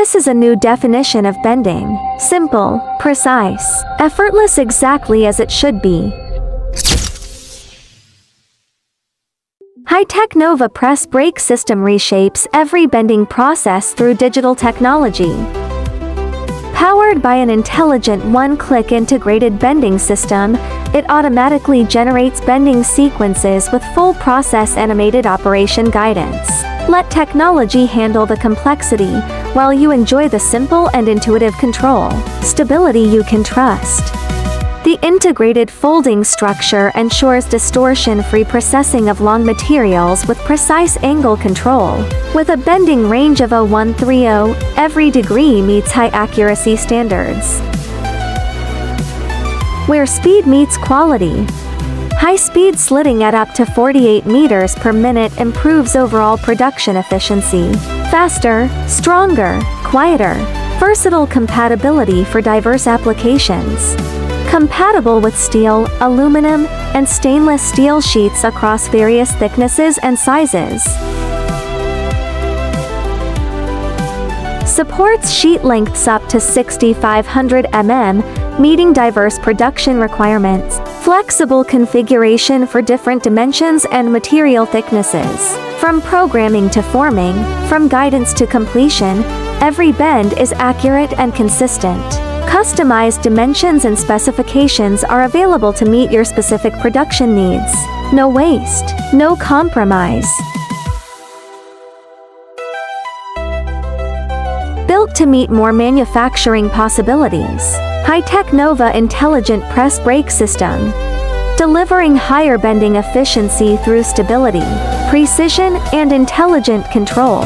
This is a new definition of bending. Simple, precise, effortless, exactly as it should be. High-tech Nova press brake system reshapes every bending process through digital technology. Powered by an intelligent one-click integrated bending system, it automatically generates bending sequences with full process animated operation guidance. Let technology handle the complexity, while you enjoy the simple and intuitive control. Stability you can trust. The integrated folding structure ensures distortion-free processing of long materials with precise angle control. With a bending range of 0130, every degree meets high accuracy standards. Where speed meets quality. High-speed slitting at up to 48 meters per minute improves overall production efficiency. Faster, stronger, quieter, versatile compatibility for diverse applications. Compatible with steel, aluminum, and stainless steel sheets across various thicknesses and sizes. Supports sheet lengths up to 6,500 mm, meeting diverse production requirements. Flexible configuration for different dimensions and material thicknesses. From programming to forming, from guidance to completion, every bend is accurate and consistent. Customized dimensions and specifications are available to meet your specific production needs. No waste, no compromise. Built to meet more manufacturing possibilities. High-tech Nova intelligent press brake system. Delivering higher bending efficiency through stability, precision, and intelligent control.